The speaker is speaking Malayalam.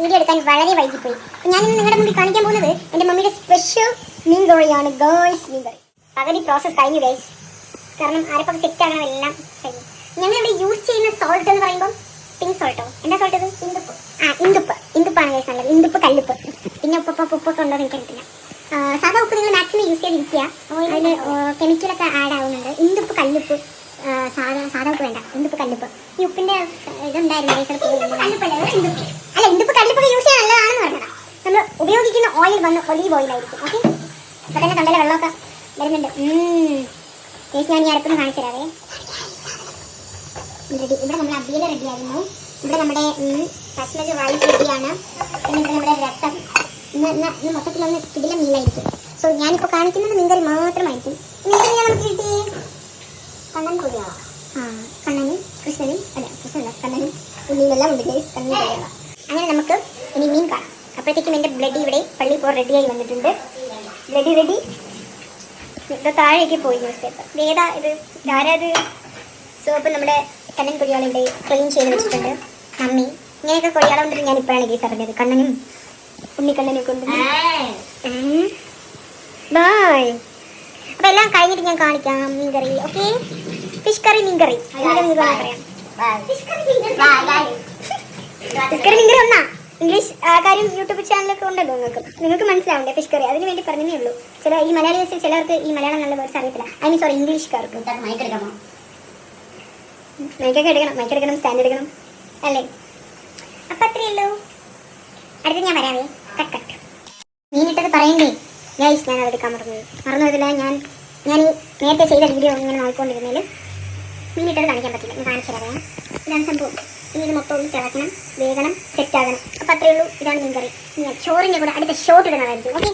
വീഡിയോ എടുക്കാൻ വളരെ വൈകിപ്പോയി. ഞാനിന്ന് നിങ്ങളുടെ മുമ്പിൽ കാണിക്കാൻ പോകുന്നത് എൻ്റെ മമ്മിയുടെ സ്പെഷ്യൽ മീൻ കറിയാണ്. ഗേൾസ് മീൻ കറി പകുതി പ്രോസസ്സ് കഴിഞ്ഞു ഗൈസ്. കാരണം അരപ്പൊക്കെ സെറ്റ് ആകണം, എല്ലാം കഴിഞ്ഞു. ഞങ്ങളിവിടെ യൂസ് ചെയ്യുന്ന സോൾട്ട് എന്ന് പറയുമ്പോൾ പിങ്ക് സോൾട്ടോ, എന്താ സോൾട്ട് ഇത്? ഇന്ദുപ്പാണ് ഗൈസ് നല്ലത്. ഇന്ദുപ്പ്, കല്ലുപ്പ്, പിന്നെ ഉപ്പൊക്കെ ഉണ്ടോ എന്ന് എനിക്കറിയത്തില്ല. സാധാ ഉപ്പ് നിങ്ങൾ മാക്സിമം യൂസ് ചെയ്തിരിക്കുക, അതിൽ കെമിക്കലൊക്കെ ആഡ് ആവുന്നുണ്ട്. ഇന്ദുപ്പ്, കല്ലുപ്പ്, സാധാ ഉപ്പ് വേണ്ട, ഇന്ദുപ്പ്, കല്ലുപ്പ്. ഈ ഉപ്പിൻ്റെ ഇതുണ്ടായിരുന്നു അല്ല, ഇന്ദുപ്പ് കല്ലുപ്പൊക്കെ യൂസ് ചെയ്യാൻ നല്ലതാണെന്ന് പറഞ്ഞതാണ്. നമ്മൾ ഉപയോഗിക്കുന്ന ഓയിൽ വന്ന് ഒലീവ് ഓയിലായിരിക്കും. ഓക്കെ, അപ്പോൾ തന്നെ തൊണ്ടയിലെ വെള്ളമൊക്കെ വരുന്നുണ്ട്. ഞാൻ ഈ അരപ്പൊന്ന് കാണിച്ചു തരാവേ. റെഡി. ഇവിടെ നമ്മൾ അവിയൽ റെഡിയായിരുന്നു. ഇവിടെ നമ്മുടെ ബസ്മതി റൈസ് റെഡിയാണ്. പിന്നെ ഇവിടെ നമ്മുടെ രസം. ഇന്ന് മൊത്തത്തിലൊന്ന് കിടിലം മീനായിരിക്കും. സോ ഞാനിപ്പോൾ കാണിക്കുന്നത് മീൻകറി മാത്രമായിരിക്കും. മീൻകറി നമുക്ക് കിട്ടി കണ്ണൻ കൊടിയാള. കണ്ണനും കൃഷ്ണനും കണ്ണനും ഉള്ളിലെല്ലാം ഉണ്ട്. കണ്ണൻ കൊടിയാള. അങ്ങനെ നമുക്ക് ഇനി മീൻ കാണാം. അപ്പോഴത്തേക്കും എൻ്റെ ബ്ലഡ് ഇവിടെ പള്ളി ഇപ്പോൾ റെഡിയായി വന്നിട്ടുണ്ട്. Blood ready. ഇത് താഴേക്ക് പോയി ന്യൂസ് പേപ്പർ. ഏതാ ഇത്? ആരാത്? സോ അപ്പം നമ്മുടെ കണ്ണൻ കൊടിയാള ഇവിടെ ക്ലീൻ ചെയ്ത് വെച്ചിട്ടുണ്ട്. മമ്മി ഇങ്ങനെയൊക്കെ കൊടിയാള കൊണ്ടിട്ട് ഞാൻ ഇപ്പോഴാണ് കേസ് അറിഞ്ഞത്. കണ്ണനും ഉണ്ണിക്കണ്ണനും കൊണ്ട് ബൈ. അപ്പം എല്ലാം കഴിഞ്ഞിട്ട് ഞാൻ കാണിക്കാം മീൻ കറി. ഓക്കെ, ഫിഷ് കറി, മീൻ കറി. പറയാം ഫിഷ് കറി മീൻ കറി ഒന്നാ. ഇംഗ്ലീഷ് കാര്യം യൂട്യൂബ് ചാനലൊക്കെ ഉണ്ടല്ലോ, നിങ്ങൾക്ക് മനസ്സിലാവണ്ടേ ഫിഷ് കറി. അതിന് വേണ്ടി പറഞ്ഞതേ ഉള്ളൂ. ഈ മലയാളീസിൽ ചിലർക്ക് ഈ മലയാളം നല്ല വേർഡ്സ് അറിയത്തില്ല. സോറി, ഇംഗ്ലീഷ്കാർക്ക് മൈക്കൊക്കെ എടുക്കണം, സ്റ്റാൻഡ് എടുക്കണം അല്ലേ? അപ്പം അത്രയേ ഉള്ളൂ. അടുത്ത് ഞാൻ വരാവേ. കട്ട്. മീനിട്ടത് പറയണ്ടേ ഗൈസ്? ഞാൻ അതെടുക്കാൻ മറന്നതില്ല. ഞാൻ ഈ നേരത്തെ ചെയ്ത വീഡിയോ ഇങ്ങനെ നോക്കിക്കൊണ്ടിരുന്നതിൽ മീനിട്ടത് കാണിക്കാൻ പറ്റില്ല. ഞാൻ കാണിച്ചു തരാം. ഇതാണ് സംഭവം. ഇനി ഇത് മൊത്തം ഒന്ന് തിളക്കണം, വേഗണം, സെറ്റാകണം. അപ്പം അത്രയേ ഉള്ളൂ. ഇതാണ് മീൻ കറി. ഞാൻ ചോറിൻ്റെ കൂടെ അടുത്ത ഷോട്ട് ഇടുന്നതായിരിക്കും. ഓക്കെ.